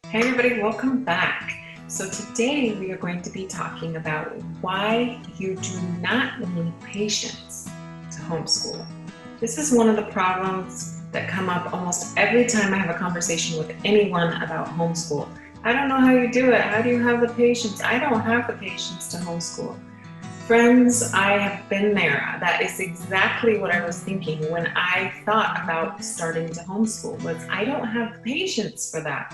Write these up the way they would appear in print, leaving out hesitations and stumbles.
Hey everybody, welcome back. So today we are going to be talking about why you do not need patience to homeschool. This is one of the problems that come up almost every time I have a conversation with anyone about homeschool. I don't know how you do it. How do you have the patience? I don't have the patience to homeschool. Friends, I have been there. That is exactly what I was thinking when I thought about starting to homeschool was I don't have the patience for that.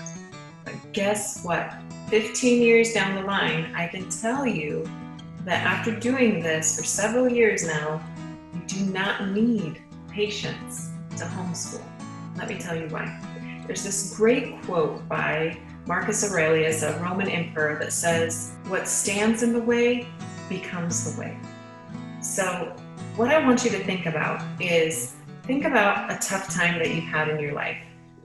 But guess what? 15 years down the line, I can tell you that after doing this for several years now, you do not need patience to homeschool. Let me tell you why. There's this great quote by Marcus Aurelius, a Roman emperor, that says, "What stands in the way becomes the way." So what I want you to think about is think about a tough time that you've had in your life.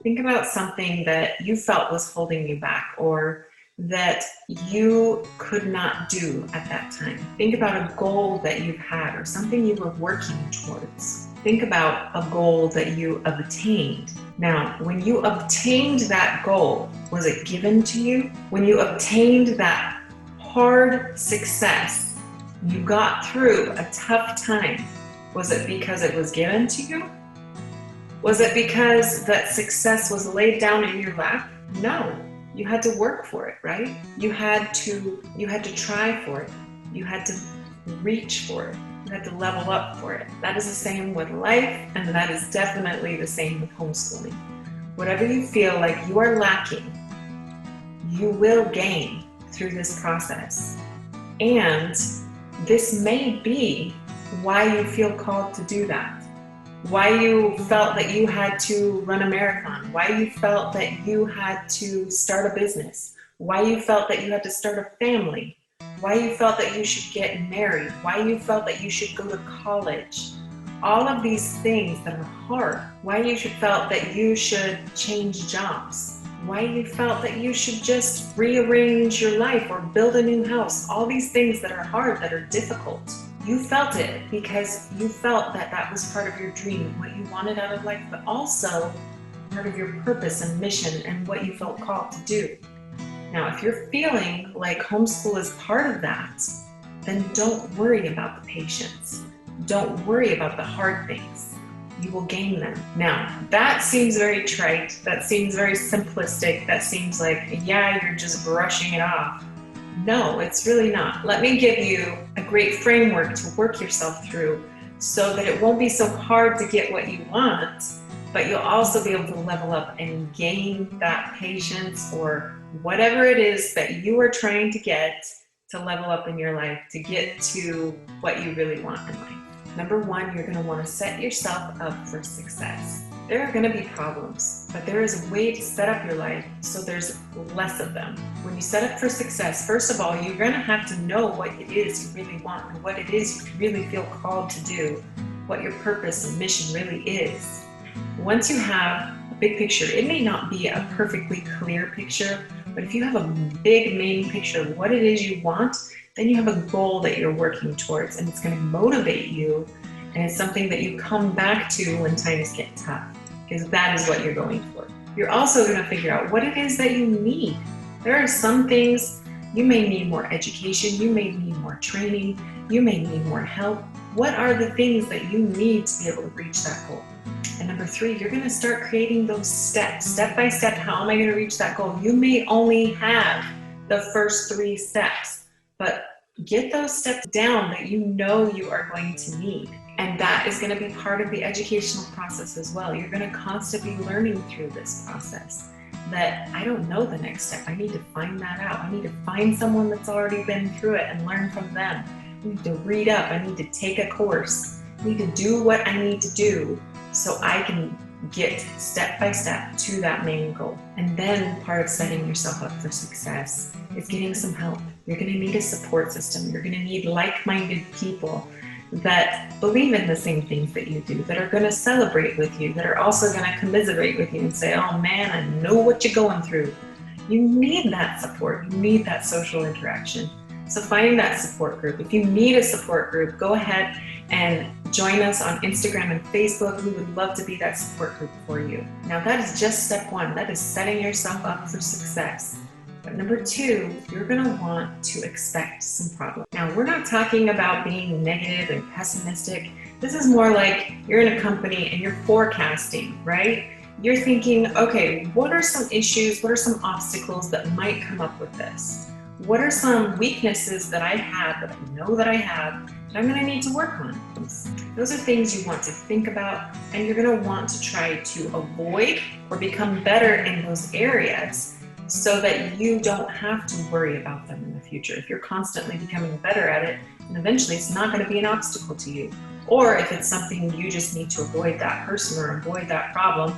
Think about something that you felt was holding you back or that you could not do at that time. Think about a goal that you've had or something you were working towards. Think about a goal that you obtained. Now, when you obtained that goal, was it given to you? When you obtained that hard success, you got through a tough time, was it because it was given to you? Was it because that success was laid down in your lap? No, you had to work for it, right? You had to try for it. You had to reach for it. You had to level up for it. That is the same with life, and that is definitely the same with homeschooling. Whatever you feel like you are lacking, you will gain through this process. And this may be why you feel called to do that. Why you felt that you had to run a marathon, why you felt that you had to start a business, why you felt that you had to start a family, why you felt that you should get married, why you felt that you should go to college. All of these things that are hard, why you felt that you should change jobs, why you felt that you should just rearrange your life or build a new house, all these things that are hard, that are difficult. You felt it because you felt that that was part of your dream, what you wanted out of life, but also part of your purpose and mission and what you felt called to do. Now, if you're feeling like homeschool is part of that, then don't worry about the patience. Don't worry about the hard things. You will gain them. Now, that seems very trite. That seems very simplistic. That seems like, yeah, you're just brushing it off. No, it's really not. Let me give you a great framework to work yourself through so that it won't be so hard to get what you want, but you'll also be able to level up and gain that patience or whatever it is that you are trying to get to level up in your life to get to what you really want in life. Number one, you're going to want to set yourself up for success. There are going to be problems, but there is a way to set up your life so there's less of them. When you set up for success, first of all, you're going to have to know what it is you really want and what it is you really feel called to do, what your purpose and mission really is. Once you have a big picture, it may not be a perfectly clear picture, but if you have a big main picture of what it is you want, then you have a goal that you're working towards and it's going to motivate you. And it's something that you come back to when times get tough, because that is what you're going for. You're also going to figure out what it is that you need. There are some things you may need more education, you may need more training, you may need more help. What are the things that you need to be able to reach that goal? And number three, you're going to start creating those steps, step by step. How am I going to reach that goal? You may only have the first 3 steps, but get those steps down that you know you are going to need. And that is going to be part of the educational process as well. You're going to constantly be learning through this process that I don't know the next step. I need to find that out. I need to find someone that's already been through it and learn from them. I need to read up. I need to take a course. I need to do what I need to do so I can get step by step to that main goal. And then part of setting yourself up for success is getting some help. You're going to need a support system. You're going to need like-minded people that believe in the same things that you do, that are going to celebrate with you, that are also going to commiserate with you and say, oh man, I know what you're going through. You need that support. You need that social interaction. So find that support group. If you need a support group, go ahead and join us on Instagram and Facebook. We would love to be that support group for you. Now that is just step one. That is setting yourself up for success. But number two, you're going to want to expect some problems. Now, we're not talking about being negative and pessimistic. This is more like you're in a company and you're forecasting, right? You're thinking, okay, what are some issues? What are some obstacles that might come up with this? What are some weaknesses that I have, that I know that I have, that I'm going to need to work on? Those are things you want to think about, and you're going to want to try to avoid or become better in those areas, so that you don't have to worry about them in the future. If you're constantly becoming better at it, and eventually it's not going to be an obstacle to you. Or if it's something you just need to avoid that person or avoid that problem,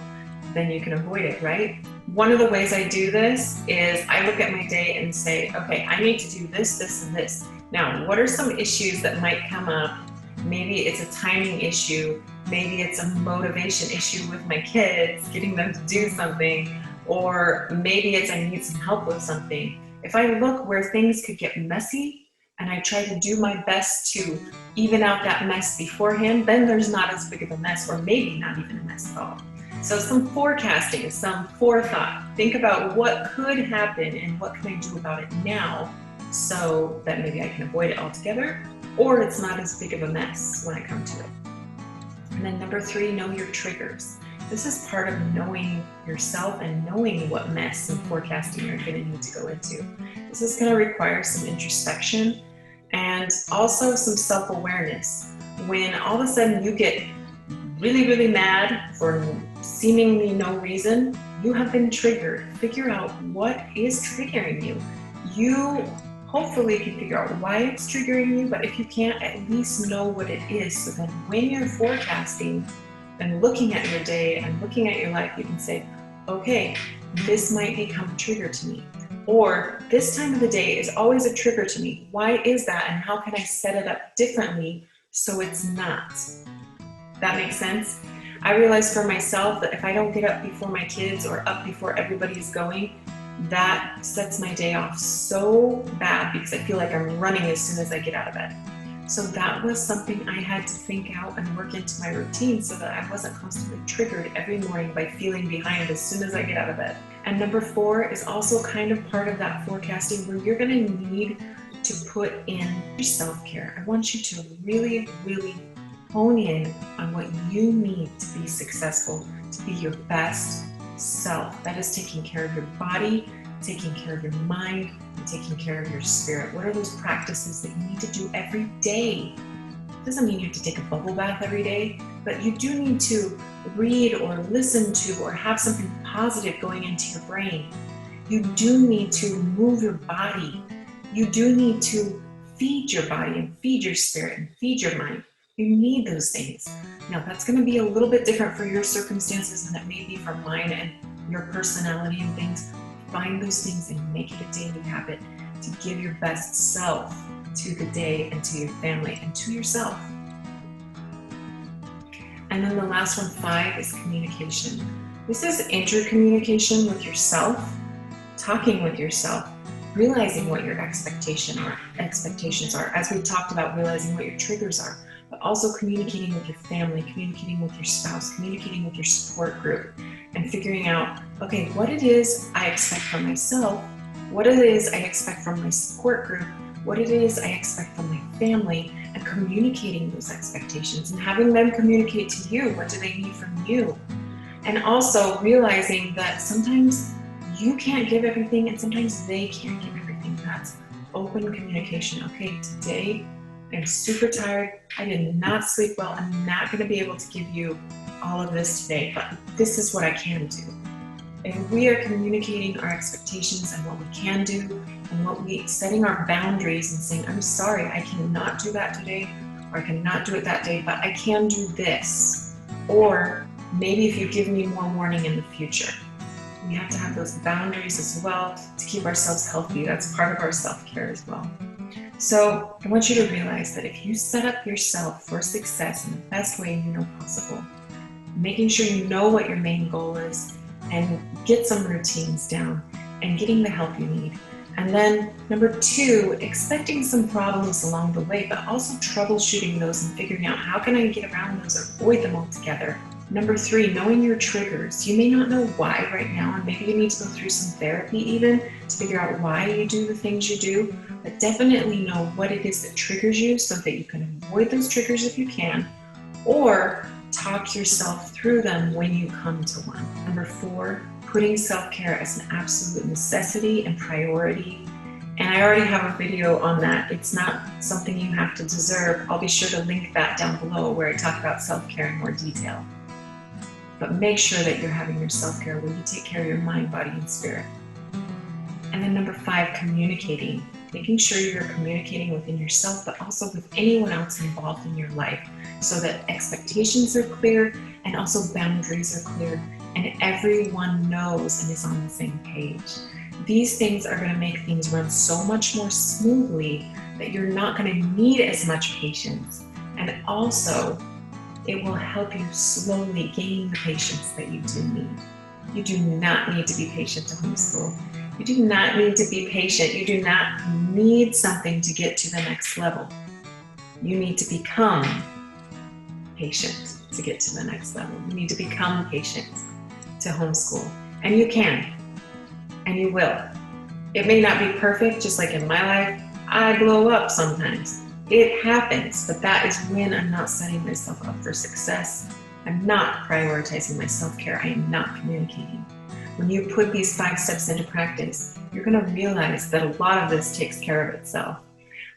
then you can avoid it, right? One of the ways I do this is I look at my day and say, okay, I need to do this, this, and this. Now, what are some issues that might come up? Maybe it's a timing issue. Maybe it's a motivation issue with my kids, getting them to do something. Or maybe it's I need some help with something. If I look where things could get messy and I try to do my best to even out that mess beforehand, then there's not as big of a mess, or maybe not even a mess at all. So some forecasting, some forethought. Think about what could happen and what can I do about it now so that maybe I can avoid it altogether, or it's not as big of a mess when I come to it. And then number three, know your triggers. This is part of knowing yourself and knowing what mess and forecasting you're going to need to go into. This is going to require some introspection and also some self-awareness. When all of a sudden you get really, really mad for seemingly no reason, you have been triggered. Figure out what is triggering you. You hopefully can figure out why it's triggering you, but if you can't, at least know what it is, so that when you're forecasting and looking at your day and looking at your life, you can say, okay, this might become a trigger to me. Or this time of the day is always a trigger to me. Why is that? And how can I set it up differently so it's not? That makes sense? I realized for myself that if I don't get up before my kids or up before everybody's going, that sets my day off so bad because I feel like I'm running as soon as I get out of bed. So that was something I had to think out and work into my routine so that I wasn't constantly triggered every morning by feeling behind as soon as I get out of bed. And number four is also kind of part of that forecasting, where you're going to need to put in your self-care. I want you to really, really hone in on what you need to be successful, to be your best self. That is taking care of your body, taking care of your mind, and taking care of your spirit. What are those practices that you need to do every day? It doesn't mean you have to take a bubble bath every day, but you do need to read or listen to or have something positive going into your brain. You do need to move your body. You do need to feed your body and feed your spirit and feed your mind. You need those things. Now, that's going to be a little bit different for your circumstances than it may be for mine and your personality and things. Find those things and make it a daily habit to give your best self to the day and to your family and to yourself. And then the last one, 5, is communication. This is intercommunication with yourself, talking with yourself, realizing what your expectations are, as we talked about, realizing what your triggers are, but also communicating with your family, communicating with your spouse, communicating with your support group, and figuring out, okay, what it is I expect from myself, what it is I expect from my support group, what it is I expect from my family, and communicating those expectations and having them communicate to you. What do they need from you? And also realizing that sometimes you can't give everything and sometimes they can't give everything. That's open communication. Okay, today I'm super tired. I did not sleep well. I'm not going to be able to give you all of this today, but this is what I can do. And we are communicating our expectations and what we can do and setting our boundaries and saying, I'm sorry, I cannot do that today, or I cannot do it that day, but I can do this. Or maybe if you give me more warning in the future. We have to have those boundaries as well to keep ourselves healthy. That's part of our self-care as well. So I want you to realize that if you set up yourself for success in the best way you know possible, making sure you know what your main goal is and get some routines down and getting the help you need, And then number 2, expecting some problems along the way, but also troubleshooting those and figuring out how can I get around those or avoid them altogether. Number 3, knowing your triggers. You may not know why right now, and maybe you need to go through some therapy even to figure out why you do the things you do, but definitely know what it is that triggers you so that you can avoid those triggers if you can, or talk yourself through them when you come to one. Number 4, putting self-care as an absolute necessity and priority. And I already have a video on that. It's not something you have to deserve. I'll be sure to link that down below where I talk about self-care in more detail. But make sure that you're having your self-care where you take care of your mind, body, and spirit. And then number 5, communicating. Making sure you're communicating within yourself, but also with anyone else involved in your life so that expectations are clear and also boundaries are clear and everyone knows and is on the same page. These things are going to make things run so much more smoothly that you're not going to need as much patience. And also, it will help you slowly gain the patience that you do need. You do not need to be patient to homeschool. You do not need to be patient. You do not need something to get to the next level. You need to become patient to get to the next level. You need to become patient to homeschool. And you can. And you will. It may not be perfect, just like in my life. I blow up sometimes. It happens, but that is when I'm not setting myself up for success. I'm not prioritizing my self-care. I am not communicating. When you put these 5 steps into practice, you're going to realize that a lot of this takes care of itself.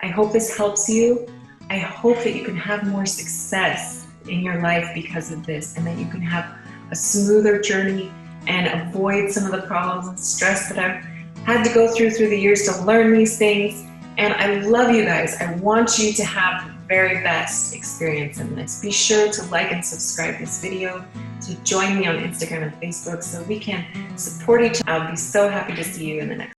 I hope this helps you. I hope that you can have more success in your life because of this, and that you can have a smoother journey and avoid some of the problems and stress that I've had to go through the years to learn these things. And I love you guys. I want you to have the very best experience in this. Be sure to like and subscribe this video, to join me on Instagram and Facebook so we can support each other. I'll be so happy to see you in the next